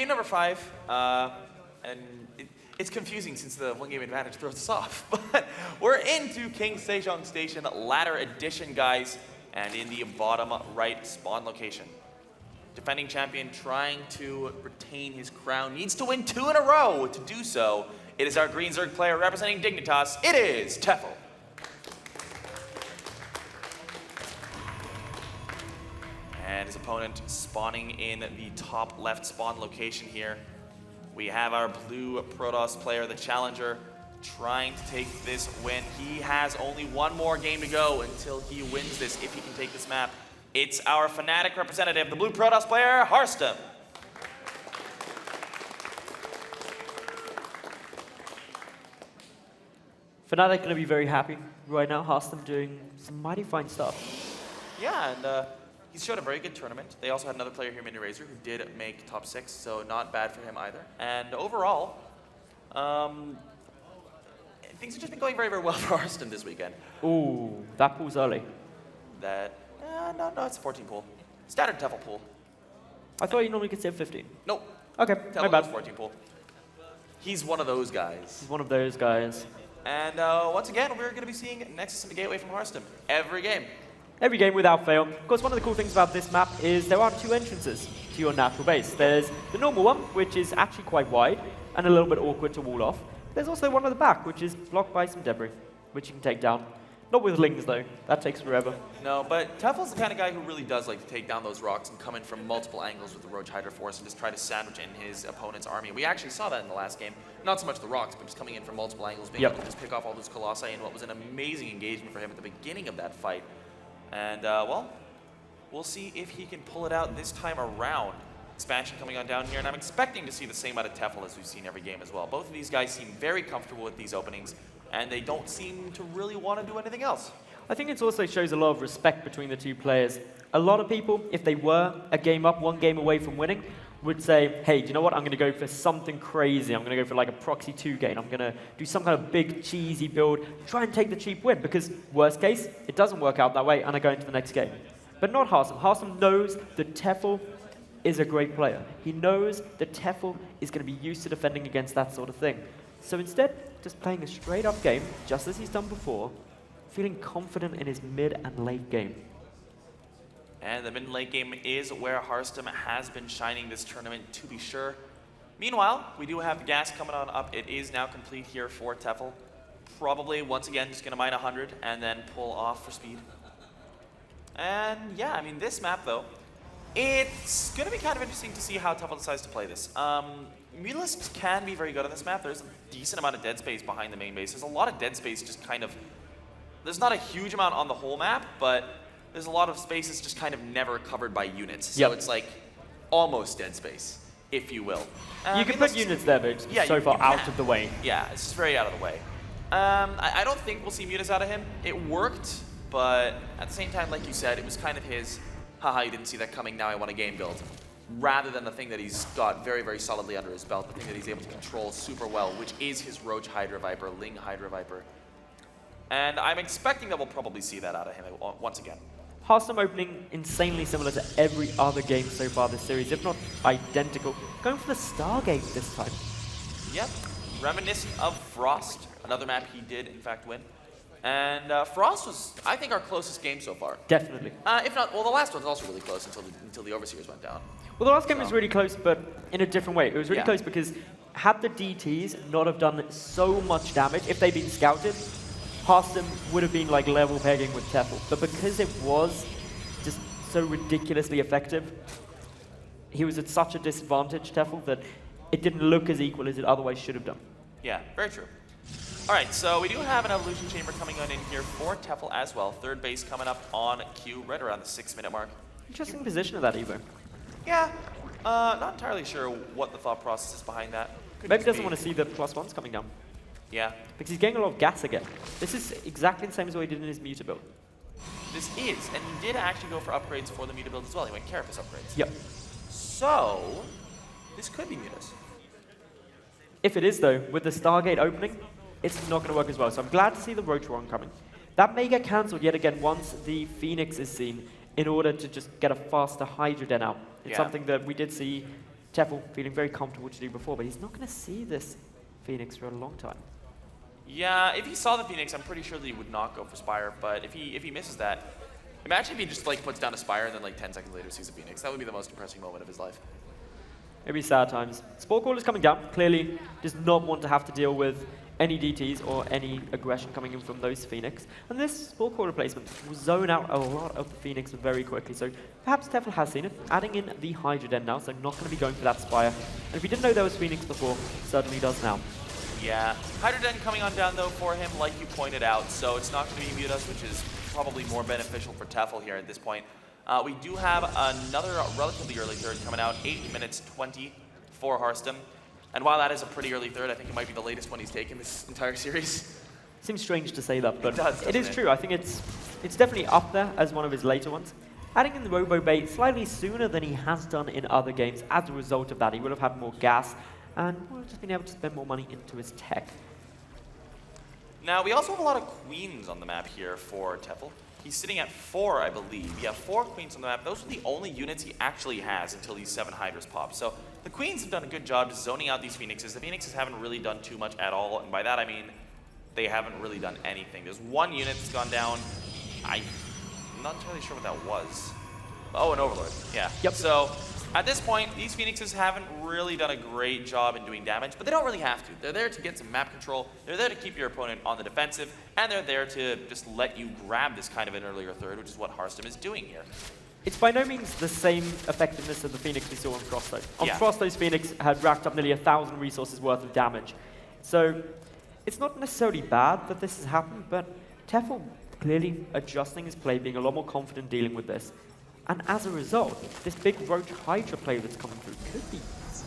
Game number 5, and it's confusing since the one-game advantage throws us off. But we're into King Sejong Station Ladder Edition, guys, and in the bottom right spawn location. Defending champion trying to retain his crown needs to win 2 in a row. To do so, it is our Green Zerg player representing Dignitas. It is dTefel. And his opponent spawning in the top left spawn location here. We have our blue Protoss player, the challenger, trying to take this win. He has only one more game to go until he wins this, if he can take this map. It's our Fnatic representative, the blue Protoss player, Harstem. Fnatic going to be very happy right now. Harstem doing some mighty fine stuff. Yeah, and he showed a very good tournament. They also had another player here, Mini Razor, who did make top 6, so not bad for him either. And overall, things have just been going very, very well for Harstem this weekend. Ooh, that pool's early. That, no, it's a 14 pool. Standard dTefel pool. I thought you normally could save 15. Nope. Okay, my bad. 14 pool. He's one of those guys. He's one of those guys. And once again, we're going to be seeing Nexus and the Gateway from Harstem every game. Every game without fail. Of course, one of the cool things about this map is there are 2 entrances to your natural base. There's the normal one, which is actually quite wide and a little bit awkward to wall off. There's also one at the back, which is blocked by some debris, which you can take down. Not with lings, though. That takes forever. No, but dTefel's the kind of guy who really does like to take down those rocks and come in from multiple angles with the Roach Hydra Force and just try to sandwich in his opponent's army. We actually saw that in the last game. Not so much the rocks, but just coming in from multiple angles, being able to just pick off all those Colossi in what was an amazing engagement for him at the beginning of that fight. And, well, we'll see if he can pull it out this time around. Expansion coming on down here, and I'm expecting to see the same out of dTefel as we've seen every game as well. Both of these guys seem very comfortable with these openings, and they don't seem to really want to do anything else. I think it also shows a lot of respect between the 2 players. A lot of people, if they were a game up, 1 game away from winning, would say, hey, do you know what? I'm going to go for something crazy. I'm going to go for like a proxy 2 game. I'm going to do some kind of big, cheesy build, try and take the cheap win, because worst case, it doesn't work out that way, and I go into the next game. But not Harstem. Harstem knows that dTefel is a great player. He knows that dTefel is going to be used to defending against that sort of thing. So instead, just playing a straight-up game, just as he's done before, feeling confident in his mid and late game. And the mid and late game is where Harstem has been shining this tournament, to be sure. Meanwhile, we do have the gas coming on up. It is now complete here for dTefel. Probably, once again, just going to mine 100 and then pull off for speed. And yeah, I mean, this map, though, it's going to be kind of interesting to see how dTefel decides to play this. Mutalisks can be very good on this map. There's a decent amount of dead space behind the main base. There's a lot of dead space just kind of... There's not a huge amount on the whole map, but there's a lot of spaces just kind of never covered by units. So it's like almost dead space, if you will. You can put units there, but it's so far out of the way. Yeah, it's just very out of the way. I don't think we'll see Mutas out of him. It worked, but at the same time, like you said, it was kind of his, haha, you didn't see that coming, now I want a game build. Rather than the thing that he's got very, very solidly under his belt, the thing that he's able to control super well, which is his Roach Hydra Viper, Ling Hydra Viper. And I'm expecting that we'll probably see that out of him once again. Harstem opening insanely similar to every other game so far this series, if not identical. Going for the Stargate this time. Yep, reminiscent of Frost, another map he did in fact win. And Frost was, I think, our closest game so far. Definitely. If not, well, the last one was also really close until the Overseers went down. Well, the last game was really close, but in a different way. It was really close because had the DTs not have done so much damage, if they'd been scouted, Harstem would have been like level pegging with dTefel. But because it was just so ridiculously effective, he was at such a disadvantage, dTefel, that it didn't look as equal as it otherwise should have done. Yeah, very true. All right, so we do have an Evolution Chamber coming on in here for dTefel as well. Third base coming up on Q right around the 6-minute mark. Interesting position of that Evo. Yeah, not entirely sure what the thought process is behind that. Maybe he doesn't want to see the +1s coming down. Yeah. Because he's getting a lot of gas again. This is exactly the same as what he did in his Muta build. This is, and he did actually go for upgrades for the Muta build as well. He went Carapace upgrades. Yep. So, this could be Mutas. If it is, though, with the Stargate opening, it's not going to work as well. So I'm glad to see the Roach Warren coming. That may get cancelled yet again once the Phoenix is seen in order to just get a faster Hydra Den out. It's something that we did see dTefel feeling very comfortable to do before, but he's not going to see this Phoenix for a long time. Yeah, if he saw the Phoenix, I'm pretty sure that he would not go for Spire, but if he misses that, imagine if he just like puts down a Spire and then like 10 seconds later sees a Phoenix. That would be the most depressing moment of his life. It'd be sad times. Spore Call is coming down. Clearly does not want to have to deal with any DTs or any aggression coming in from those Phoenix. And this Spore Call replacement will zone out a lot of the Phoenix very quickly. So perhaps dTefel has seen it, adding in the Hydra Den now, so not going to be going for that Spire. And if he didn't know there was Phoenix before, certainly does now. Yeah, Hydra Den coming on down though for him, like you pointed out, so it's not going to be Mutas, which is probably more beneficial for dTefel here at this point. We do have another relatively early third coming out, 8 minutes 20 for Harstem. And while that is a pretty early third, I think it might be the latest one he's taken this entire series. Seems strange to say that, but it is true. I think it's definitely up there as one of his later ones. Adding in the Robo Bait slightly sooner than he has done in other games. As a result of that, he would have had more gas and would have just been able to spend more money into his tech. Now, we also have a lot of queens on the map here for dTefel. He's sitting at 4, I believe. Yeah, 4 queens on the map. Those are the only units he actually has until these 7 Hydras pop. So the queens have done a good job just zoning out these Phoenixes. The Phoenixes haven't really done too much at all, and by that I mean they haven't really done anything. There's one unit that's gone down. I'm not entirely sure what that was. Oh, an Overlord. Yeah. Yep. So at this point, these Phoenixes haven't really done a great job in doing damage, but they don't really have to. They're there to get some map control, they're there to keep your opponent on the defensive, and they're there to just let you grab this kind of an earlier third, which is what Harstem is doing here. It's by no means the same effectiveness of the Phoenix we saw on Frost, though. On Yeah. Frost, those Phoenix had racked up nearly 1,000 resources worth of damage. So it's not necessarily bad that this has happened, but dTefel clearly adjusting his play, being a lot more confident dealing with this. And as a result, this big Roach Hydra play that's coming through could be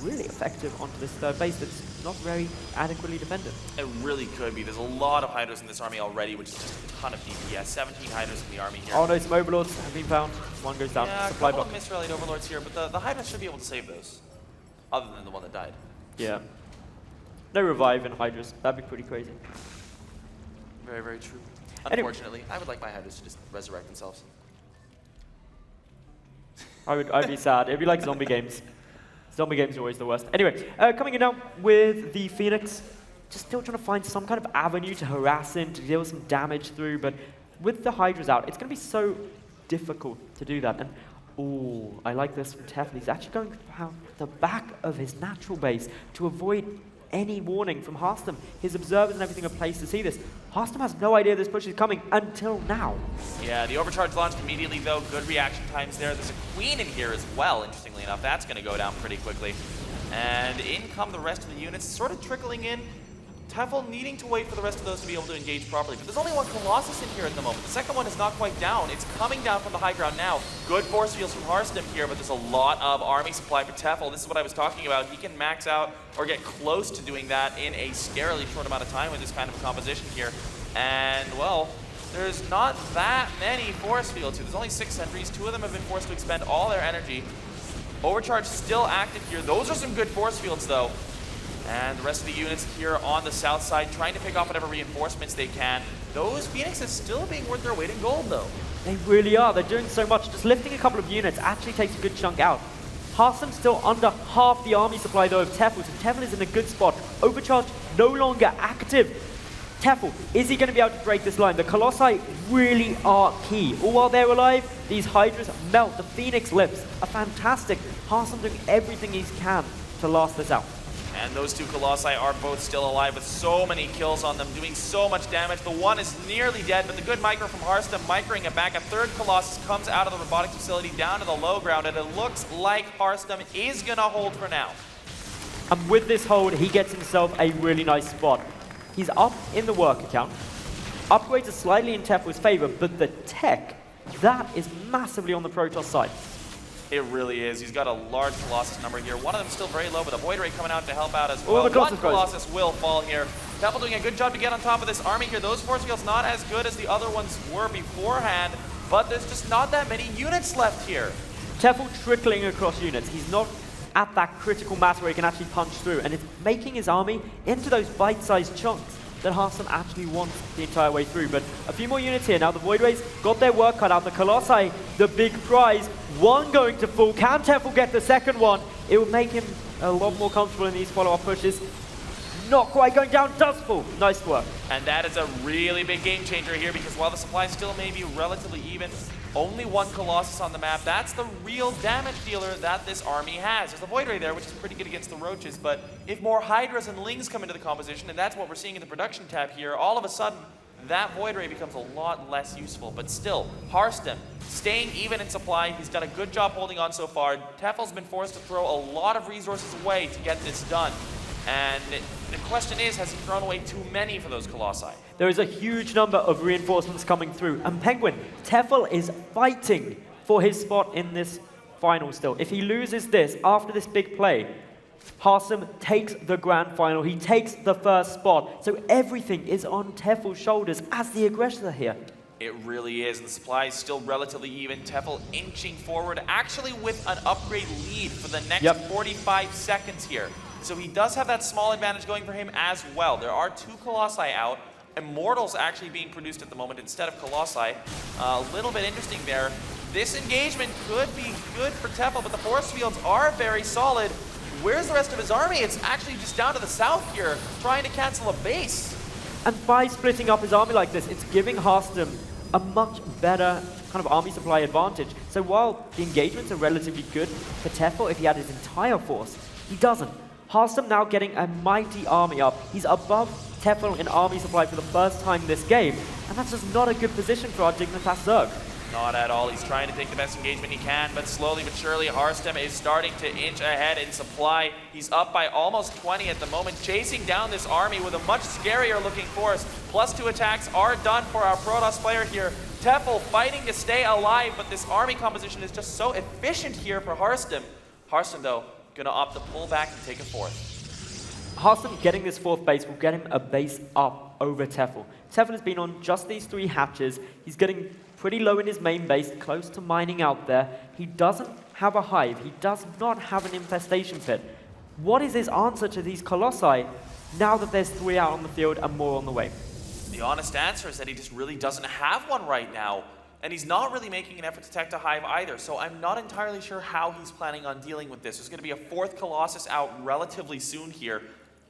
really effective onto this third base that's not very adequately defended. It really could be. There's a lot of Hydras in this army already, which is just a ton of DPS. 17 Hydras in the army here. Oh no, some Overlords have been found. One goes down. Yeah, a Supply couple block. of misrallied Overlords here, but the Hydras should be able to save those, other than the one that died. Yeah. No revive in Hydras. That'd be pretty crazy. Very, very true. Anyway. Unfortunately, I would like my Hydras to just resurrect themselves. I'd be sad. It'd be like zombie games. Zombie games are always the worst. Anyway, coming in now with the Phoenix, just still trying to find some kind of avenue to harass him, to deal some damage through, but with the Hydras out, it's going to be so difficult to do that. And, ooh, I like this from dTefel. He's actually going for the back of his natural base to avoid any warning from Harstem. His observers and everything are placed to see this. Harstem has no idea this push is coming until now. Yeah, the overcharge launched immediately, though. Good reaction times there. There's a queen in here as well, interestingly enough. That's going to go down pretty quickly. And in come the rest of the units, sort of trickling in. dTefel needing to wait for the rest of those to be able to engage properly. But there's only one Colossus in here at the moment. The second one is not quite down. It's coming down from the high ground now. Good force fields from Harstem here, but there's a lot of army supply for dTefel. This is what I was talking about. He can max out or get close to doing that in a scarily short amount of time with this kind of composition here. And, well, there's not that many force fields here. There's only 6 sentries. 2 of them have been forced to expend all their energy. Overcharge still active here. Those are some good force fields, though. And the rest of the units here on the south side trying to pick off whatever reinforcements they can. Those Phoenixes still being worth their weight in gold, though. They really are. They're doing so much. Just lifting a couple of units actually takes a good chunk out. Harstem's still under half the army supply, though, of dTefel, so dTefel is in a good spot. Overcharge no longer active. dTefel, is he going to be able to break this line? The Colossi really are key. All while they're alive, these Hydras melt. The Phoenix lips are fantastic. Harstem doing everything he can to last this out. And those 2 Colossi are both still alive with so many kills on them, doing so much damage. The one is nearly dead, but the good micro from Harstem microing it back. A third Colossus comes out of the robotics facility down to the low ground, and it looks like Harstem is going to hold for now. And with this hold, he gets himself a really nice spot. He's up in the work account. Upgrades are slightly in dTefel's favor, but the tech, that is massively on the Protoss side. It really is. He's got a large Colossus number here. One of them still very low, but a Void Ray coming out to help out as well. The One Colossus will fall here. dTefel doing a good job to get on top of this army here. Those force fields not as good as the other ones were beforehand, but there's just not that many units left here. dTefel trickling across units. He's not at that critical mass where he can actually punch through, and it's making his army into those bite-sized chunks that Harstem actually wants the entire way through. But a few more units here now. The Void Rays got their work cut out. The Colossi, the big prize. One going to fall. Can dTefel get the second one? It will make him a lot more comfortable in these follow-up pushes. Not quite going down, dTefel. Nice work. And that is a really big game changer here, because while the supply still may be relatively even, only one Colossus on the map, that's the real damage dealer that this army has. There's a Void Ray there, which is pretty good against the Roaches, but if more Hydras and Lings come into the composition, and that's what we're seeing in the production tab here, all of a sudden, that Void Ray becomes a lot less useful. But still, Harstem staying even in supply. He's done a good job holding on so far. dTefel's been forced to throw a lot of resources away to get this done. And the question is, has he thrown away too many for those Colossi? There is a huge number of reinforcements coming through. And Penguin, dTefel is fighting for his spot in this final still. If he loses this after this big play, Harstem takes the grand final. He takes the first spot. So everything is on dTefel's shoulders as the aggressor here. It really is, and the supply is still relatively even. dTefel inching forward, actually with an upgrade lead for the next 45 seconds here. So he does have that small advantage going for him as well. There are 2 Colossi out. Immortals actually being produced at the moment instead of Colossi. A little bit interesting there. This engagement could be good for dTefel, but the force fields are very solid. Where's the rest of his army? It's actually just down to the south here, trying to cancel a base. And by splitting up his army like this, it's giving Harstem a much better kind of army supply advantage. So while the engagements are relatively good for dTefel, if he had his entire force, he doesn't. Harstem now getting a mighty army up. He's above dTefel in army supply for the first time this game, and that's just not a good position for our Dignitas Zerg. Not at all. He's trying to take the best engagement he can, but slowly but surely, Harstem is starting to inch ahead in supply. He's up by almost 20 at the moment, chasing down this army with a much scarier looking force. +2 attacks are done for our Protoss player here. dTefel fighting to stay alive, but this army composition is just so efficient here for Harstem. Harstem, though, gonna opt to pull back and take a 4th. Harstem getting this 4th base will get him a base up over dTefel. dTefel has been on just these 3 hatches. He's getting pretty low in his main base, close to mining out there. He doesn't have a hive. He does not have an infestation pit. What is his answer to these Colossi now that there's 3 out on the field and more on the way? The honest answer is that he just really doesn't have one right now. And he's not really making an effort to protect a hive either, so I'm not entirely sure how he's planning on dealing with this. There's going to be a 4th Colossus out relatively soon here.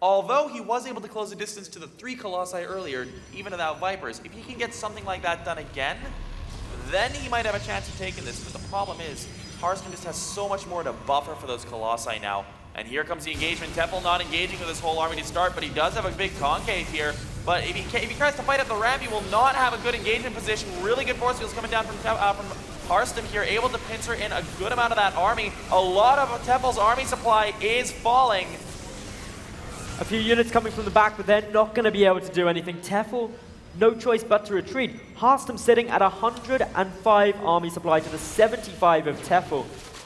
Although he was able to close the distance to the 3 Colossi earlier, even without Vipers, if he can get something like that done again, then he might have a chance of taking this. But the problem is, Harstem just has so much more to buffer for those Colossi now. And here comes the engagement. dTefel not engaging with his whole army to start, but he does have a big concave here. But if he tries to fight up the ramp, he will not have a good engagement position. Really good force fields coming down from Harstem here, able to pincer in a good amount of that army. A lot of dTefel's army supply is falling. A few units coming from the back, but they're not going to be able to do anything. dTefel, no choice but to retreat. Harstem sitting at 105 army supply to the 75 of dTefel.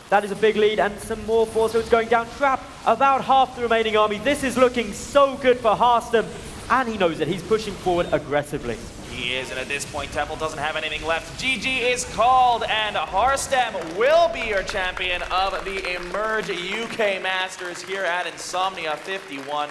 That is a big lead, and some more force fields going down. Trap about half the remaining army. This is looking so good for Harstem, and he knows it. He's pushing forward aggressively. He is, and at this point, dTefel doesn't have anything left. GG is called, and Harstem will be your champion of the Emerge UK Masters here at Insomnia51.